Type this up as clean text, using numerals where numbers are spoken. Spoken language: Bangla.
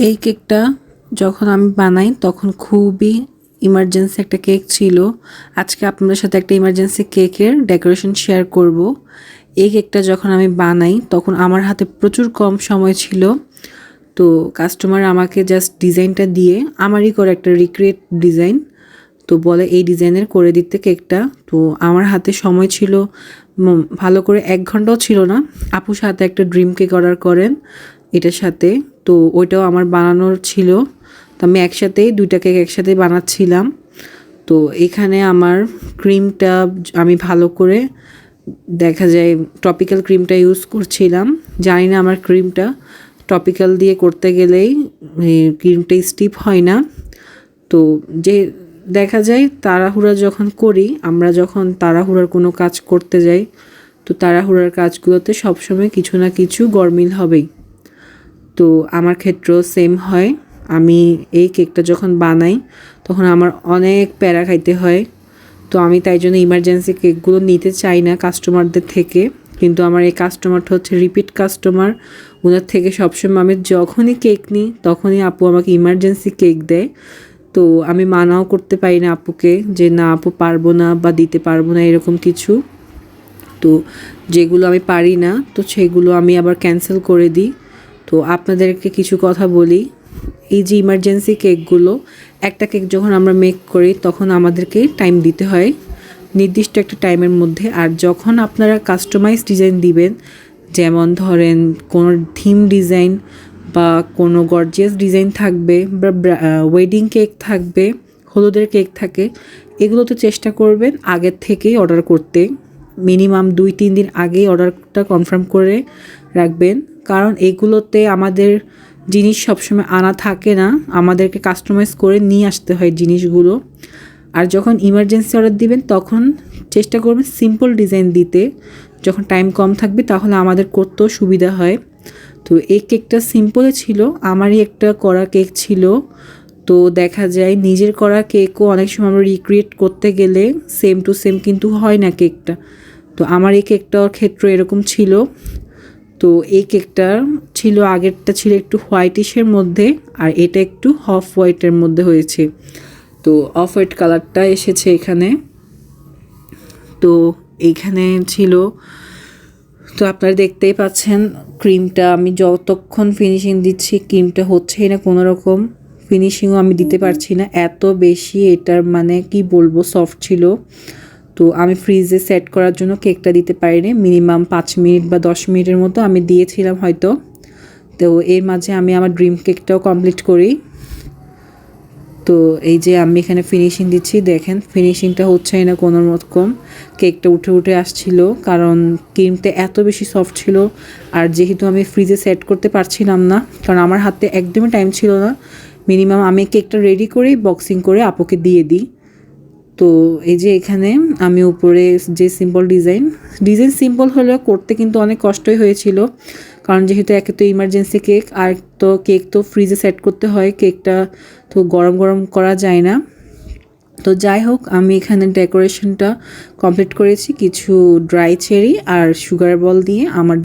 এই কেকটা যখন আমি বানাই তখন খুবই ইমার্জেন্সি একটা কেক ছিল। আজকে আপনাদের সাথে একটা ইমার্জেন্সি কেকের ডেকোরেশন শেয়ার করব। এই কেকটা যখন আমি বানাই তখন আমার হাতে প্রচুর কম সময় ছিল। তো কাস্টমার আমাকে জাস্ট ডিজাইনটা দিয়ে আমারই করে একটা রিক্রিয়েট ডিজাইন তো বলে এই ডিজাইনের করে দিতে কেকটা। তো আমার হাতে সময় ছিল ভালো করে 1 ঘন্টাও ছিল না। আপুর সাথে একটা ড্রিম কেক অর্ডার করেন এটার সাথে, তো ওইটাও আমার বানানোর ছিল। তো আমি একসাথেই 2টা কেক একসাথে বানাচ্ছিলাম। তো এখানে আমার ক্রিমটা আমি ভালো করে দেখা যায় টপিক্যাল ক্রিমটা ইউজ করছিলাম। জানি না আমার ক্রিমটা টপিক্যাল দিয়ে করতে গেলেই ক্রিমটা স্টিপ হয় না। তো যে দেখা যায় তাড়াহুড়া যখন করি, আমরা যখন তাড়াহুড়ার কোনো কাজ করতে যাই, তো তাড়াহুড়ার কাজগুলোতে সবসময় কিছু না কিছু গরমিল হবেই। তো আমার ক্ষেত্রেও সেম হয়। আমি এই কেকটা যখন বানাই তখন আমার অনেক প্যারা খাইতে হয়। তো আমি তাই জন্য ইমার্জেন্সি কেকগুলো নিতে চাই না কাস্টমারদের থেকে। কিন্তু আমার এই কাস্টমারটা হচ্ছে রিপিট কাস্টমার। ওনার থেকে সবসময় আমি যখনই কেক নিই তখনই আপু আমাকে ইমার্জেন্সি কেক দেয়। তো আমি মানাও করতে পারি না আপুকে যে না আপু পারবো না বা দিতে পারবো না এরকম কিছু। তো যেগুলো আমি পারি না তো সেগুলো আমি আবার ক্যান্সেল করে দিই। তো আপনাদেরকে কিছু কথা বলি, এই যে ইমার্জেন্সি কেকগুলো, একটা কেক যখন আমরা মেক করি তখন আমাদেরকে টাইম দিতে হয় নির্দিষ্ট একটা টাইমের মধ্যে। আর যখন আপনারা কাস্টমাইজ ডিজাইন দিবেন, যেমন ধরেন কোনো থিম ডিজাইন বা কোনো গর্জিয়াস ডিজাইন থাকবে বা ওয়েডিং কেক থাকবে, হলুদের কেক থাকে, এগুলো তো চেষ্টা করবেন আগের থেকেই অর্ডার করতে। মিনিমাম 2-3 দিন আগেই অর্ডারটা কনফার্ম করে রাখবেন, কারণ এগুলোতে আমাদের জিনিস সবসময় আনা থাকে না, আমাদেরকে কাস্টমাইজ করে নিয়ে আসতে হয় জিনিসগুলো। আর যখন ইমার্জেন্সি অর্ডার দিবেন তখন চেষ্টা করবেন সিম্পল ডিজাইন দিতে, যখন টাইম কম থাকবে তাহলে আমাদের করতেও সুবিধা হয়। তো এই কেকটা সিম্পলে ছিল, আমারই একটা করা কেক ছিল। তো দেখা যায় নিজের করা কেকও অনেক সময় আমরা রিক্রিয়েট করতে গেলে সেম টু সেম কিন্তু হয় না কেকটা। তো আমার এই কেকটার ক্ষেত্রে এরকম ছিল। তো এই কেকটা ছিল, আগেরটা ছিল একটু হোয়াইটিশের মধ্যে আর এটা একটু অফ হোয়াইটের মধ্যে হয়েছে। তো অফ হোয়াইট কালারটা এসেছে এখানে। তো এইখানে ছিল, তো আপনারা দেখতেই পাচ্ছেন ক্রিমটা আমি যতক্ষণ ফিনিশিং দিচ্ছি ক্রিমটা হচ্ছেই না, কোনো রকম ফিনিশিংও আমি দিতে পারছি না, এত বেশি এটার মানে কি বলবো সফট ছিল। তো আমি ফ্রিজে সেট করার জন্য কেকটা দিতে পারিনি, মিনিমাম 5 মিনিট বা 10 মিনিটের মতো আমি দিয়েছিলাম হয়তো। তো এর মাঝে আমি আমার ড্রিম কেকটাও কমপ্লিট করি। তো এই যে আমি এখানে ফিনিশিং দিচ্ছি, দেখেন ফিনিশিংটা হচ্ছেই না কোনো রকম, কেকটা উঠে উঠে আসছিল কারণ ক্রিমটা এত বেশি সফট ছিল। আর যেহেতু আমি ফ্রিজে সেট করতে পারছিলাম না, কারণ আমার হাতে একদমই টাইম ছিল না, মিনিমাম আমি কেকটা রেডি করেই বক্সিং করে আপুকে দিয়ে দিই। তো এই যে এখানে আমি উপরে যে সিম্পল ডিজাইন সিম্পল হলেও করতে কিন্তু অনেক কষ্টই হয়েছিল, কারণ যেহেতু একে তো ইমার্জেন্সি কেক, আর তো কেক তো ফ্রিজে সেট করতে হয়, কেকটা তো গরম গরম করা যায় না। তো যাই হোক আমি এখানে ডেকোরেশনটা কমপ্লিট করেছি কিছু ড্রাই চেরি আর সুগার বল দিয়ে। আমার